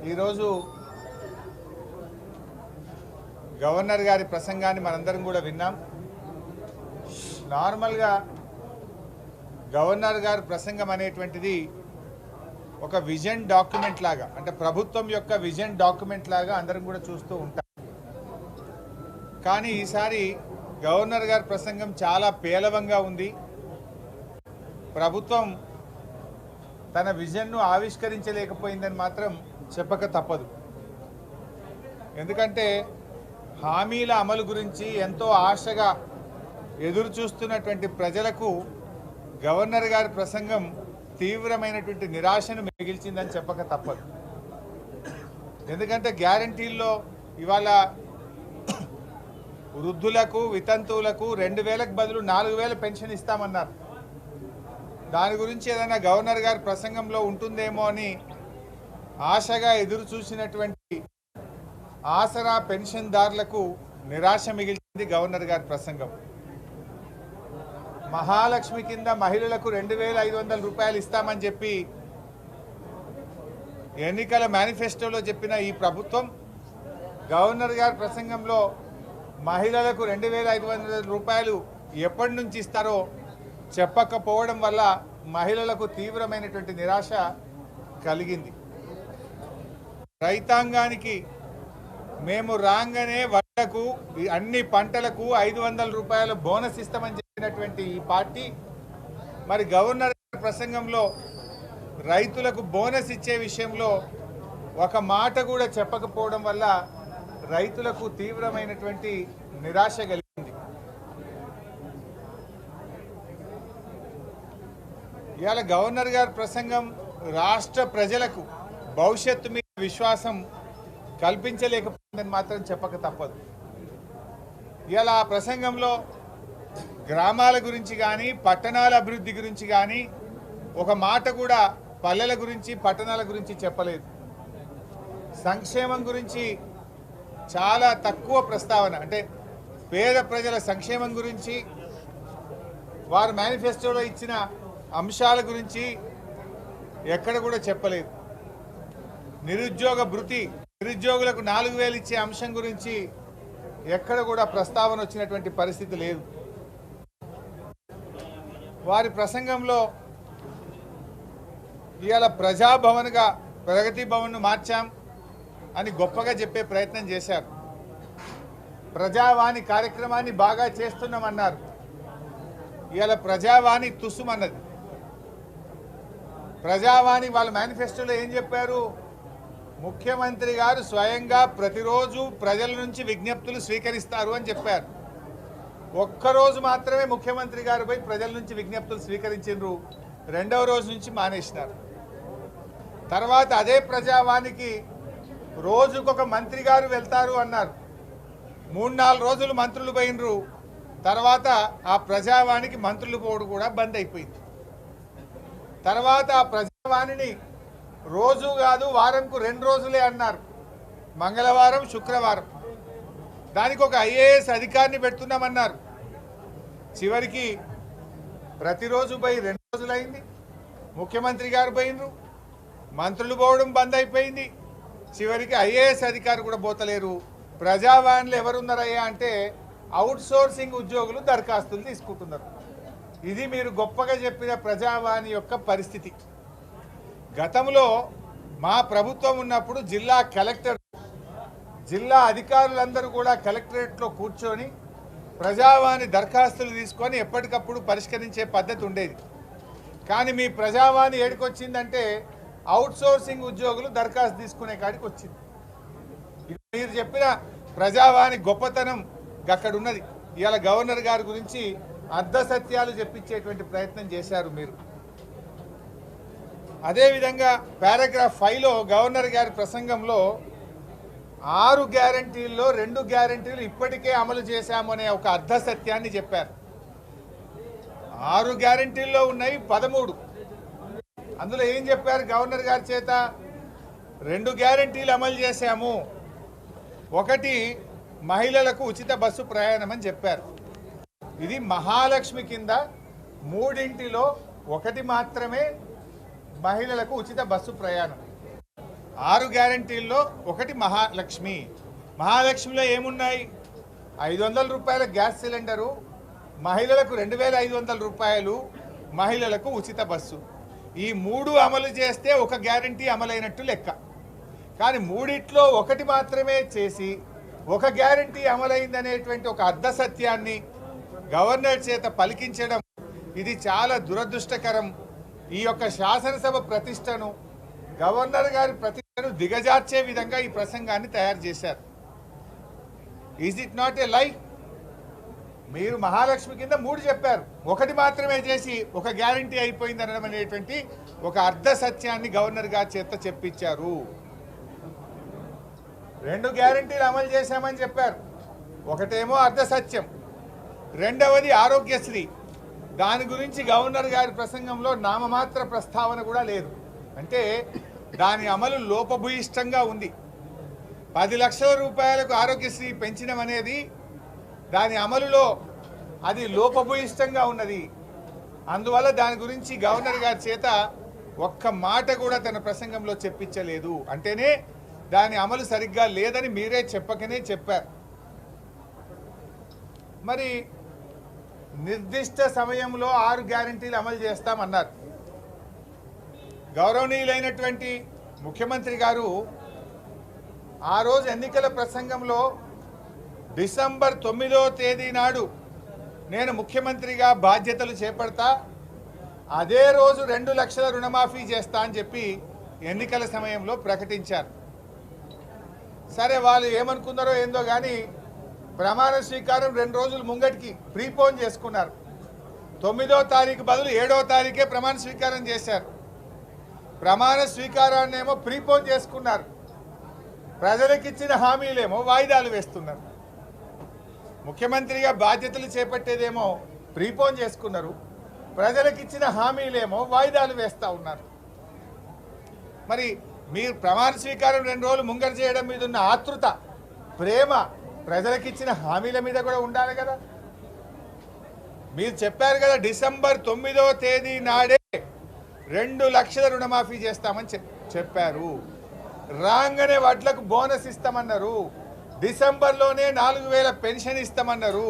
ఈరోజు గవర్నర్ గారి ప్రసంగాన్ని మనందరం కూడా విన్నాం. నార్మల్గా గవర్నర్ గారి ప్రసంగం అనేటువంటిది ఒక విజన్ డాక్యుమెంట్ లాగా, అంటే ప్రభుత్వం యొక్క విజన్ డాక్యుమెంట్ లాగా అందరం కూడా చూస్తూ ఉంటాం. కానీ ఈసారి గవర్నర్ గారి ప్రసంగం చాలా పేలవంగా ఉంది. ప్రభుత్వం తన విజన్ను ఆవిష్కరించలేకపోయిందని మాత్రం చెప్పక తప్పదు. ఎందుకంటే హామీల అమలు గురించి ఎంతో ఆశగా ఎదురు చూస్తున్నటువంటి ప్రజలకు గవర్నర్ గారి ప్రసంగం తీవ్రమైనటువంటి నిరాశను మిగిల్చిందని చెప్పక తప్పదు. ఎందుకంటే గ్యారంటీల్లో ఇవాళ వృద్ధులకు వితంతువులకు 2000కు బదులు 4000 పెన్షన్ ఇస్తామన్నారు. దాని గురించి ఏదైనా గవర్నర్ గారి ప్రసంగంలో ఉంటుందేమో అని ఆశగా ఎదురు చూసినటువంటి ఆసరా పెన్షన్దారులకు నిరాశ మిగిల్చింది గవర్నర్ గారి ప్రసంగం. మహాలక్ష్మి కింద మహిళలకు 2500 రూపాయలు ఇస్తామని చెప్పి ఎన్నికల మేనిఫెస్టోలో చెప్పిన ఈ ప్రభుత్వం గవర్నర్ గారి ప్రసంగంలో మహిళలకు 2500 రూపాయలు ఎప్పటి నుంచి ఇస్తారో చెప్పకపోవడం వల్ల మహిళలకు తీవ్రమైనటువంటి నిరాశ కలిగింది. రైతాంగానికి మేము రాగానే వడ్లకు అన్ని పంటలకు 500 రూపాయల బోనస్ ఇస్తామని చెప్పినటువంటి ఈ పార్టీ మరి గవర్నర్ ప్రసంగంలో రైతులకు బోనస్ ఇచ్చే విషయంలో ఒక మాట కూడా చెప్పకపోవడం వల్ల రైతులకు తీవ్రమైనటువంటి నిరాశ కలిగింది. ఇవాళ గవర్నర్ గారి ప్రసంగం రాష్ట్ర ప్రజలకు భవిష్యత్తు మీద విశ్వాసం కల్పించలేకపోయిందని మాత్రం చెప్పక తప్పదు. ఇవాళ ఆ ప్రసంగంలో గ్రామాల గురించి కానీ పట్టణాల అభివృద్ధి గురించి కానీ ఒక మాట కూడా పల్లెల గురించి పట్టణాల గురించి చెప్పలేదు. సంక్షేమం గురించి చాలా తక్కువ ప్రస్తావన, అంటే పేద ప్రజల సంక్షేమం గురించి వారు మేనిఫెస్టోలో ఇచ్చిన అంశాల గురించి ఎక్కడ కూడా చెప్పలేదు. నిరుద్యోగ భృతి, నిరుద్యోగులకు 4000 ఇచ్చే అంశం గురించి ఎక్కడ కూడా ప్రస్తావన వచ్చినటువంటి పరిస్థితి లేదు. వారి ప్రసంగంలో ఇవాళ ప్రజాభవన్గా ప్రగతి భవన్ను మార్చాం అని గొప్పగా చెప్పే ప్రయత్నం చేశారు. ప్రజావాణి కార్యక్రమాన్ని బాగా చేస్తున్నామన్నారు. ఇవాళ ప్రజావాణి తుస్సుమన్నది. ప్రజావాణి వాళ్ళ మేనిఫెస్టోలో ఏం చెప్పారు? ముఖ్యమంత్రి గారు స్వయంగా ప్రతిరోజు ప్రజల నుంచి విజ్ఞప్తులు స్వీకరిస్తారు అని చెప్పారు. ఒక్కరోజు మాత్రమే ముఖ్యమంత్రి గారు పోయి ప్రజల నుంచి విజ్ఞప్తులు స్వీకరించారు. రెండవ రోజు నుంచి మానేసినారు. తర్వాత అదే ప్రజావానికి రోజుకొక మంత్రి గారు వెళ్తారు అన్నారు. 3-4 రోజులు మంత్రులు పోయినరు. తర్వాత ఆ ప్రజావానికి మంత్రులు పోవడం కూడా బంద్ అయిపోయింది. తర్వాత ఆ ప్రజావాణిని రోజు కాదు వారంకు 2 రోజులే అన్నారు, మంగళవారం శుక్రవారం. దానికి ఒక ఐఏఎస్ అధికారిని పెడుతున్నామన్నారు. చివరికి ప్రతిరోజు పోయి 2 రోజులైంది. ముఖ్యమంత్రి గారు పోయినరు, మంత్రులు పోవడం బంద్ అయిపోయింది. చివరికి ఐఏఎస్ అధికారి కూడా పోతలేరు. ప్రజావాణిలో ఎవరున్నారయ్యా అంటే అవుట్సోర్సింగ్ ఉద్యోగులు దరఖాస్తులు తీసుకుంటున్నారు. ఇది మీరు గొప్పగా చెప్పిన ప్రజావాణి యొక్క పరిస్థితి. గతంలో మా ప్రభుత్వం ఉన్నప్పుడు జిల్లా కలెక్టర్, జిల్లా అధికారులందరూ కూడా కలెక్టరేట్లో కూర్చొని ప్రజావాణి దరఖాస్తులు తీసుకొని ఎప్పటికప్పుడు పరిష్కరించే పద్ధతి ఉండేది. కానీ మీ ప్రజావాణి ఏడికొచ్చిందంటే అవుట్సోర్సింగ్ ఉద్యోగులు దరఖాస్తు తీసుకునే కాడికి వచ్చింది. మీరు చెప్పిన ప్రజావాణి గొప్పతనం అక్కడ ఉన్నది. ఇవాళ గవర్నర్ గారి గురించి అర్ధ సత్యాలు చెప్పించేటువంటి ప్రయత్నం చేశారు మీరు. అదేవిధంగా పారాగ్రాఫ్ 5లో గవర్నర్ గారి ప్రసంగంలో 6 గ్యారంటీల్లో 2 గ్యారంటీలు ఇప్పటికే అమలు చేశాము అనే ఒక అర్ధ సత్యాన్ని చెప్పారు. 6 గ్యారంటీల్లో ఉన్నాయి 13. అందులో ఏం చెప్పారు గవర్నర్ గారి చేత? 2 గ్యారంటీలు అమలు చేశాము. ఒకటి మహిళలకు ఉచిత బస్సు ప్రయాణం అని చెప్పారు. ఇది మహాలక్ష్మి కింద 3ంటిలో 1 మాత్రమే మహిళలకు ఉచిత బస్సు ప్రయాణం. 6 గ్యారంటీల్లో ఒకటి మహాలక్ష్మి. మహాలక్ష్మిలో ఏమున్నాయి? 500 రూపాయల గ్యాస్ సిలిండరు, మహిళలకు 2500 రూపాయలు, మహిళలకు ఉచిత బస్సు. ఈ 3 అమలు చేస్తే ఒక గ్యారంటీ అమలైనట్టు లెక్క. కానీ మూడిట్లో ఒకటి మాత్రమే చేసి ఒక గ్యారంటీ అమలైందనేటువంటి ఒక అర్ధ సత్యాన్ని గవర్నర్ చేత పలికించడం ఇది చాలా దురదృష్టకరం. ఈ యొక్క శాసనసభ ప్రతిష్టను, గవర్నర్ గారి ప్రతిష్టను దిగజార్చే విధంగా ఈ ప్రసంగాన్ని తయారు చేశారు. ఈజ్ ఇట్ నాట్ ఏ లై? మీరు మహాలక్ష్మి కింద 3 చెప్పారు, ఒకటి మాత్రమే చేసి ఒక గ్యారంటీ అయిపోయింది అనడం అనేటువంటి ఒక అర్ధ సత్యాన్ని గవర్నర్ గారి చేత చెప్పించారు. 2 గ్యారంటీలు అమలు చేశామని చెప్పారు. ఒకటేమో అర్ధ సత్యం, రెండవది ఆరోగ్యశ్రీ. దాని గురించి గవర్నర్ గారి ప్రసంగంలో నామమాత్ర ప్రస్తావన కూడా లేదు. అంటే దాని అమలు లోపభూయిష్టంగా ఉంది. 10 లక్షల రూపాయలకు ఆరోగ్యశ్రీ పెంచడం అనేది దాని అమలులో అది లోపభూయిష్టంగా ఉన్నది. అందువల్ల దాని గురించి గవర్నర్ గారి చేత ఒక్క మాట కూడా తన ప్రసంగంలో చెప్పించలేదు. అంటేనే దాని అమలు సరిగ్గా లేదని మీరే చెప్పకనే చెప్పారు. మరి నిర్దిష్ట సమయంలో 6 గ్యారంటీలు అమలు చేస్తామన్నారు. గౌరవనీయులైనటువంటి ముఖ్యమంత్రి గారు ఆ రోజు ఎన్నికల ప్రసంగంలో డిసెంబర్ 9వ తేదీ నాడు నేను ముఖ్యమంత్రిగా బాధ్యతలు చేపడతా, అదే రోజు 2 లక్షల రుణమాఫీ చేస్తా అని చెప్పి ఎన్నికల సమయంలో ప్రకటించారు. సరే, వాళ్ళు ఏమనుకున్నారో ఏందో కానీ ప్రమాణ స్వీకారం 2 రోజులు ముంగటికి ప్రీపోన్ చేసుకున్నారు. 9వ తారీఖు బదులు 7వ తారీఖే ప్రమాణ స్వీకారం చేశారు. ప్రమాణ స్వీకారాన్ని ఏమో ప్రీపోన్ చేసుకున్నారు, ప్రజలకు ఇచ్చిన హామీలేమో వాయిదాలు వేస్తున్నారు. ముఖ్యమంత్రిగా బాధ్యతలు చేపట్టేదేమో ప్రీపోన్ చేసుకున్నారు, ప్రజలకు ఇచ్చిన హామీలేమో వాయిదాలు వేస్తూ ఉన్నారు. మరి మీరు ప్రమాణ స్వీకారం 2 రోజులు ముంగర చేయడం మీద ఉన్న ఆతృత, ప్రేమ ప్రజలకు ఇచ్చిన హామీల మీద కూడా ఉండాలి కదా. మీరు చెప్పారు కదా, డిసెంబర్ 9వ తేదీ నాడే 2 లక్షల రుణమాఫీ చేస్తామని చెప్పారు. రాగానే వడ్లకు బోనస్ ఇస్తామన్నారు. డిసెంబర్లోనే 4000 పెన్షన్ ఇస్తామన్నారు.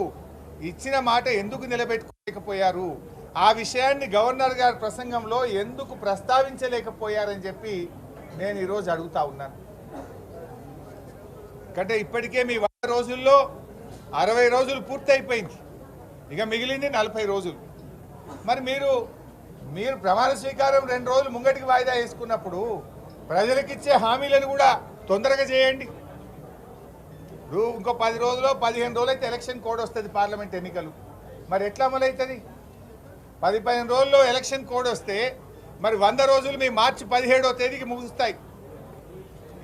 ఇచ్చిన మాట ఎందుకు నిలబెట్టుకోలేకపోయారు? ఆ విషయాన్ని గవర్నర్ గారి ప్రసంగంలో ఎందుకు ప్రస్తావించలేకపోయారని చెప్పి నేను ఈరోజు అడుగుతా ఉన్నాను. అంటే ఇప్పటికే మీ 100 రోజుల్లో 60 రోజులు పూర్తయిపోయింది, ఇక మిగిలింది 40 రోజులు. మరి మీరు ప్రమాణ స్వీకారం 2 రోజులు ముంగటికి వాయిదా వేసుకున్నప్పుడు ప్రజలకు ఇచ్చే హామీలను కూడా తొందరగా చేయండి. ఇంకో 10 రోజులు 15 రోజులు అయితే ఎలక్షన్ కోడ్ వస్తుంది, పార్లమెంట్ ఎన్నికలు. మరి ఎట్లా అమలవుతుంది? 10-15 రోజుల్లో ఎలక్షన్ కోడ్ వస్తే మరి 100 రోజులు మీ మార్చి 17వ తేదీకి ముగుస్తాయి.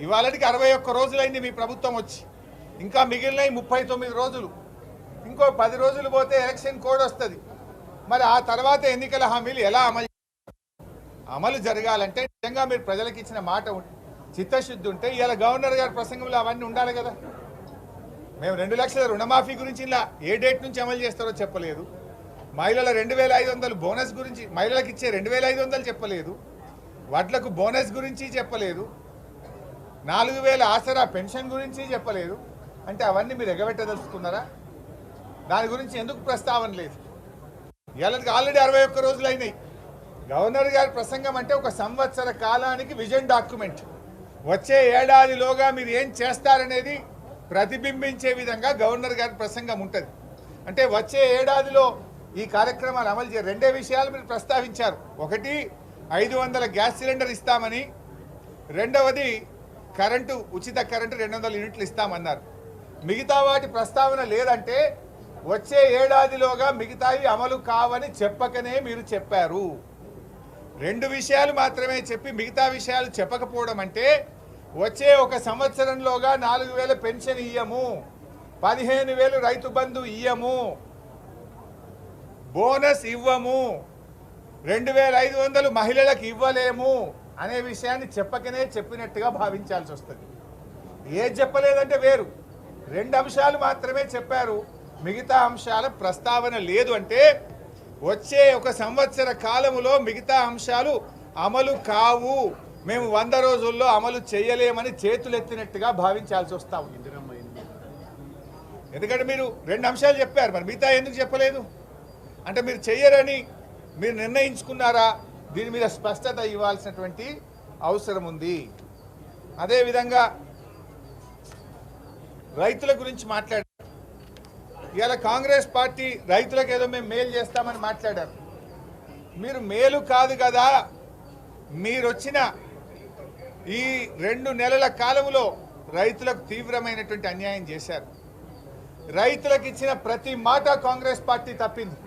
ఇవాళకి 61 రోజులైంది మీ ప్రభుత్వం వచ్చి, ఇంకా మిగిలినవి 39 రోజులు. ఇంకో 10 రోజులు పోతే ఎలక్షన్ కోడ్ వస్తుంది. మరి ఆ తర్వాత ఎన్నికల హామీలు ఎలా అమలు జరగాలంటే నిజంగా మీరు ప్రజలకు ఇచ్చిన మాట చిత్తశుద్ధి ఉంటే ఇలా గవర్నర్ గారి ప్రసంగంలో అవన్నీ ఉండాలి కదా. మేము 2 లక్షల రుణమాఫీ గురించి ఇలా ఏ డేట్ నుంచి అమలు చేస్తారో చెప్పలేదు. మహిళల 2500 బోనస్ గురించి, మహిళలకు ఇచ్చే 2500 చెప్పలేదు. వడ్లకు బోనస్ గురించి చెప్పలేదు. 4000 ఆసరా పెన్షన్ గురించి చెప్పలేదు. అంటే అవన్నీ మీరు ఎగబెట్టదలుచుకున్నారా? దాని గురించి ఎందుకు ప్రస్తావన లేదు? ఇవాళకి ఆల్రెడీ 61 రోజులు అయినాయి. గవర్నర్ గారి ప్రసంగం అంటే ఒక సంవత్సర కాలానికి విజన్ డాక్యుమెంట్. వచ్చే ఏడాదిలోగా మీరు ఏం చేస్తారనేది ప్రతిబింబించే విధంగా గవర్నర్ గారి ప్రసంగం ఉంటుంది. అంటే వచ్చే ఏడాదిలో ఈ కార్యక్రమాలు అమలు చేయ 2 విషయాలు మీరు ప్రస్తావించారు. ఒకటి 500 గ్యాస్ సిలిండర్ ఇస్తామని, రెండవది కరెంటు, ఉచిత కరెంటు 200 యూనిట్లు ఇస్తామన్నారు. మిగతా వాటి ప్రస్తావన లేదంటే వచ్చే ఏడాదిలోగా మిగతావి అమలు కావని చెప్పకనే మీరు చెప్పారు. 2 విషయాలు మాత్రమే చెప్పి మిగతా విషయాలు చెప్పకపోవడం అంటే వచ్చే ఒక సంవత్సరంలోగా 4000 పెన్షన్ ఇయ్యము, 15000 రైతు బంధు ఇయ్యము, బోనస్ ఇవ్వము, 2500 మహిళలకు ఇవ్వలేము అనే విషయాన్ని చెప్పకనే చెప్పినట్టుగా భావించాల్సి వస్తుంది. ఏది చెప్పలేదంటే వేరు, 2 అంశాలు మాత్రమే చెప్పారు, మిగతా అంశాల ప్రస్తావన లేదు. అంటే వచ్చే ఒక సంవత్సర కాలములో మిగతా అంశాలు అమలు కావు, మేము 100 రోజుల్లో అమలు చేయలేమని చేతులెత్తినట్టుగా భావించాల్సి వస్తా ఉంది. ఎందుకంటే మీరు 2 అంశాలు చెప్పారు, మరి మిగతా ఎందుకు చెప్పలేదు? అంటే మీరు చెయ్యరని మీరు నిర్ణయించుకున్నారా? దీని మీద స్పష్టత ఇవ్వాల్సినటువంటి అవసరం ఉంది. అదేవిధంగా రైతుల గురించి మాట్లాడారు. ఇవాళ కాంగ్రెస్ పార్టీ రైతులకు ఏదో మేము మేలు చేస్తామని మాట్లాడారు. మీరు మేలు కాదు కదా, మీరు వచ్చిన ఈ 2 నెలల కాలంలో రైతులకు తీవ్రమైనటువంటి అన్యాయం చేశారు. రైతులకు ఇచ్చిన ప్రతి మాట కాంగ్రెస్ పార్టీ తప్పింది.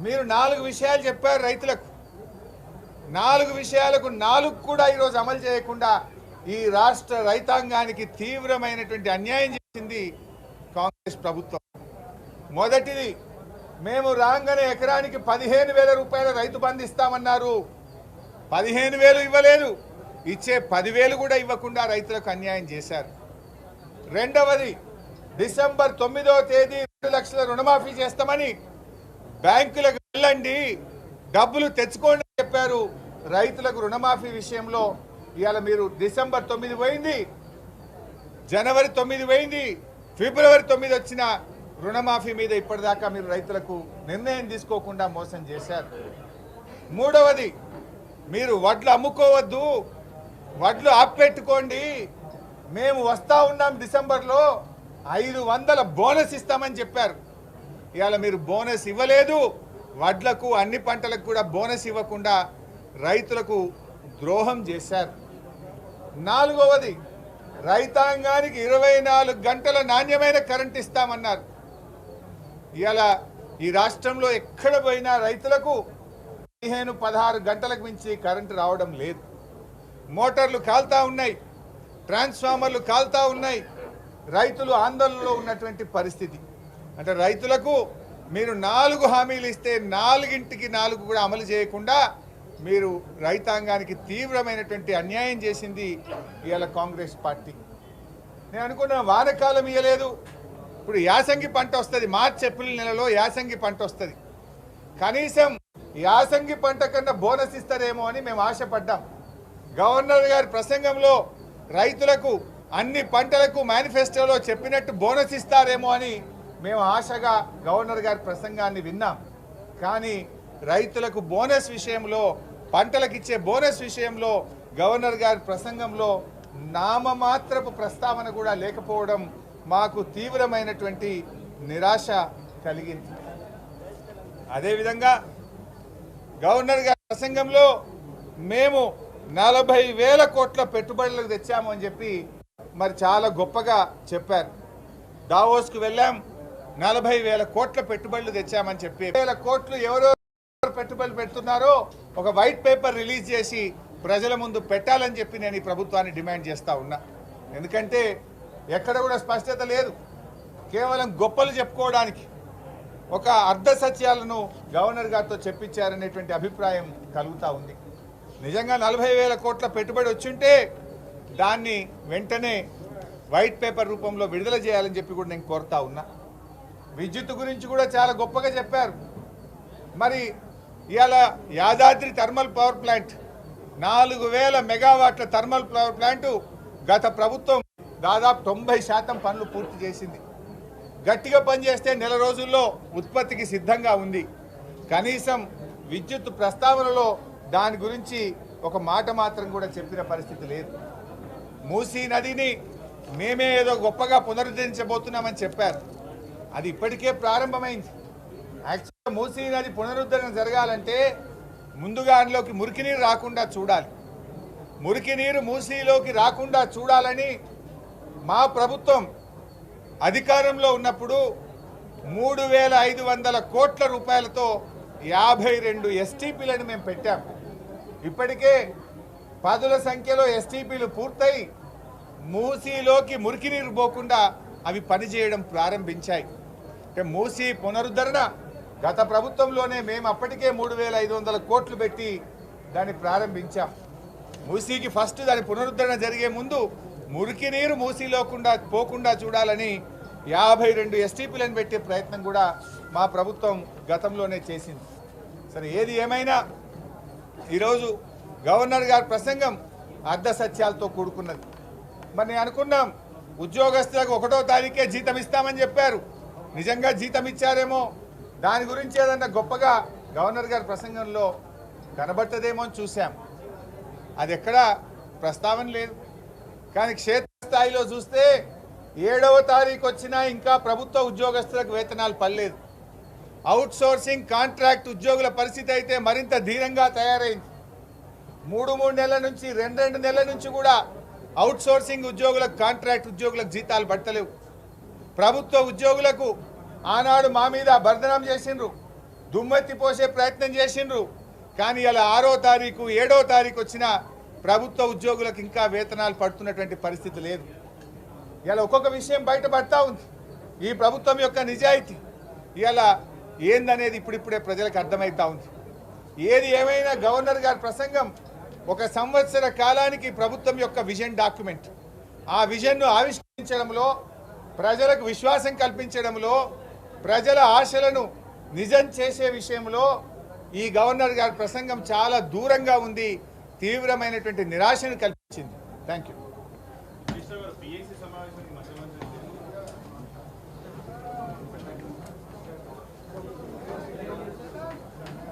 మీరు 4 విషయాలు చెప్పారు రైతులకు. 4 విషయాలకు 4 కూడా ఈరోజు అమలు చేయకుండా ఈ రాష్ట్ర రైతాంగానికి తీవ్రమైనటువంటి అన్యాయం చేసింది కాంగ్రెస్ ప్రభుత్వం. మొదటిది, మేము రాగానే ఎకరానికి 15,000 రూపాయల రైతు బంధు ఇస్తామన్నారు. 15,000 ఇవ్వలేదు, ఇచ్చే 10,000 కూడా ఇవ్వకుండా రైతులకు అన్యాయం చేశారు. రెండవది, డిసెంబర్ 9వ తేదీ 2 లక్షల రుణమాఫీ చేస్తామని బ్యాంకులకు వెళ్ళండి, డబ్బులు తెచ్చుకోండి అని చెప్పారు. రైతులకు రుణమాఫీ విషయంలో ఇవాళ మీరు డిసెంబర్ 9 పోయింది, జనవరి 9 పోయింది, ఫిబ్రవరి 9 వచ్చిన రుణమాఫీ మీద ఇప్పటిదాకా మీరు రైతులకు నిర్ణయం తీసుకోకుండా మోసం చేశారు. మూడవది, మీరు వడ్లు అమ్ముకోవద్దు, వడ్లు ఆపెట్టుకోండి, మేము వస్తా ఉన్నాం డిసెంబర్లో 500 బోనస్ ఇస్తామని చెప్పారు. ఇవాళ మీరు బోనస్ ఇవ్వలేదు, వడ్లకు అన్ని పంటలకు కూడా బోనస్ ఇవ్వకుండా రైతులకు ద్రోహం చేశారు. నాలుగవది, రైతాంగానికి 24 గంటల నాణ్యమైన కరెంట్ ఇస్తామన్నారు. ఇవాళ ఈ రాష్ట్రంలో ఎక్కడ పోయినా రైతులకు 15-16 గంటలకు మించి కరెంటు రావడం లేదు. మోటార్లు కాల్తా ఉన్నాయి, ట్రాన్స్ఫార్మర్లు కాల్తా ఉన్నాయి, రైతులు ఆందోళనలో ఉన్నటువంటి పరిస్థితి. అంటే రైతులకు మీరు 4 హామీలు ఇస్తే 4కి 4 కూడా అమలు చేయకుండా మీరు రైతాంగానికి తీవ్రమైనటువంటి అన్యాయం చేసింది ఇవాళ కాంగ్రెస్ పార్టీ. నేను అనుకున్న వానకాలం ఇవ్వలేదు, ఇప్పుడు యాసంగి పంట వస్తుంది, మార్చి ఏప్రిల్ నెలలో యాసంగి పంట వస్తుంది, కనీసం యాసంగి పంట కన్నా బోనస్ ఇస్తారేమో అని మేము ఆశపడ్డాం. గవర్నర్ గారి ప్రసంగంలో రైతులకు అన్ని పంటలకు మేనిఫెస్టోలో చెప్పినట్టు బోనస్ ఇస్తారేమో అని మేము ఆశగా గవర్నర్ గారి ప్రసంగాన్ని విన్నాం. కానీ రైతులకు బోనస్ విషయంలో, పంటలకు ఇచ్చే బోనస్ విషయంలో గవర్నర్ గారి ప్రసంగంలో నామమాత్రపు ప్రస్తావన కూడా లేకపోవడం మాకు తీవ్రమైనటువంటి నిరాశ కలిగింది. అదేవిధంగా గవర్నర్ గారి ప్రసంగంలో మేము 40,000 కోట్ల పెట్టుబడులకు తెచ్చాము అని చెప్పి మరి చాలా గొప్పగా చెప్పారు. దావోస్కు వెళ్ళాం, 40,000 కోట్ల పెట్టుబడులు తెచ్చామని చెప్పి 1,000 కోట్లు ఎవరో పెట్టుబడులు పెడుతున్నారో ఒక వైట్ పేపర్ రిలీజ్ చేసి ప్రజల ముందు పెట్టాలని చెప్పి నేను ఈ ప్రభుత్వాన్ని డిమాండ్ చేస్తా ఉన్నా. ఎందుకంటే ఎక్కడ కూడా స్పష్టత లేదు, కేవలం గొప్పలు చెప్పుకోవడానికి ఒక అర్ధ సత్యాలను గవర్నర్ గారితో చెప్పించారనేటువంటి అభిప్రాయం కలుగుతూ ఉంది. నిజంగా 40,000 కోట్ల పెట్టుబడి వచ్చుంటే దాన్ని వెంటనే వైట్ పేపర్ రూపంలో విడుదల చేయాలని చెప్పి కూడా నేను కోరుతా ఉన్నా. విద్యుత్ గురించి కూడా చాలా గొప్పగా చెప్పారు. మరి ఇవాళ యాదాద్రి థర్మల్ పవర్ ప్లాంట్ 4,000 మెగావాట్ల థర్మల్ పవర్ ప్లాంటు గత ప్రభుత్వం దాదాపు 90% పనులు పూర్తి చేసింది. గట్టిగా పనిచేస్తే నెల రోజుల్లో ఉత్పత్తికి సిద్ధంగా ఉంది. కనీసం విద్యుత్ ప్రస్తావనలో దాని గురించి ఒక మాట మాత్రం కూడా చెప్పిన పరిస్థితి లేదు. మూసీ నదిని మేమే ఏదో గొప్పగా పునరుద్ధరించబోతున్నామని చెప్పారు, అది ఇప్పటికే ప్రారంభమైంది. యాక్చువల్గా మూసీ నది పునరుద్ధరణ జరగాలంటే ముందుగా అందులోకి మురికి నీరు రాకుండా చూడాలి. మురికి నీరు మూసీలోకి రాకుండా చూడాలని మా ప్రభుత్వం అధికారంలో ఉన్నప్పుడు 3,500 కోట్ల రూపాయలతో 52 ఎస్టీపీలను మేము పెట్టాం. ఇప్పటికే 10ల సంఖ్యలో ఎస్టీపీలు పూర్తయి మూసీలోకి మురికి నీరు పోకుండా అవి పనిచేయడం ప్రారంభించాయి. అంటే మూసీ పునరుద్ధరణ గత ప్రభుత్వంలోనే మేము అప్పటికే 3,500 కోట్లు పెట్టి దాన్ని ప్రారంభించాం. మూసీకి ఫస్ట్ దాని పునరుద్ధరణ జరిగే ముందు మురికి నీరు మూసీలోకుండా పోకుండా చూడాలని 52 ఎస్టీపీలను పెట్టే ప్రయత్నం కూడా మా ప్రభుత్వం గతంలోనే చేసింది. సరే, ఏది ఏమైనా ఈరోజు గవర్నర్ గారి ప్రసంగం అర్ధ సత్యాలతో కూడుకున్నది. మరి నేను అనుకున్నాం ఉద్యోగస్తులకు 1వ తారీఖే జీతం ఇస్తామని చెప్పారు. నిజంగా జీతం ఇచ్చారేమో, దాని గురించి ఏదన్నా గొప్పగా గవర్నర్ గారి ప్రసంగంలో కనబట్టదేమో అని చూశాం. అది ఎక్కడా ప్రస్తావన లేదు. కానీ క్షేత్రస్థాయిలో చూస్తే 7వ తారీఖు వచ్చినా ఇంకా ప్రభుత్వ ఉద్యోగస్తులకు వేతనాలు పడలేదు. అవుట్ సోర్సింగ్ కాంట్రాక్ట్ ఉద్యోగుల పరిస్థితి అయితే మరింత ధీరంగా తయారైంది. 3 నెలల నుంచి 2 నెలల నుంచి కూడా అవుట్ సోర్సింగ్ ఉద్యోగులకు కాంట్రాక్ట్ ఉద్యోగులకు జీతాలు పడతలేవు. ప్రభుత్వ ఉద్యోగులకు ఆనాడు మా మీద బర్దనం చేసిండ్రు, దుమ్మెత్తి పోసే ప్రయత్నం చేసిండ్రు. కానీ ఇలా 6వ తారీఖు 7వ తారీఖు వచ్చిన ప్రభుత్వ ఉద్యోగులకు ఇంకా వేతనాలు పడుతున్నటువంటి పరిస్థితి లేదు. ఇలా ఒక్కొక్క విషయం బయటపడతా ఉంది. ఈ ప్రభుత్వం యొక్క నిజాయితీ ఇలా ఏందనేది ఇప్పుడిప్పుడే ప్రజలకు అర్థమవుతా ఉంది. ఏది ఏమైనా గవర్నర్ గారి ప్రసంగం 1 సంవత్సర కాలానికి ప్రభుత్వం యొక్క విజన్ డాక్యుమెంట్. ఆ విజన్ను ఆవిష్కరించడంలో, ప్రజలకు విశ్వాసం కల్పించడంలో, ప్రజల ఆశలను నిజం చేసే విషయంలో ఈ గవర్నర్ గారి ప్రసంగం చాలా దూరంగా ఉంది. తీవ్రమైనటువంటి నిరాశను కల్పించింది. Thank you.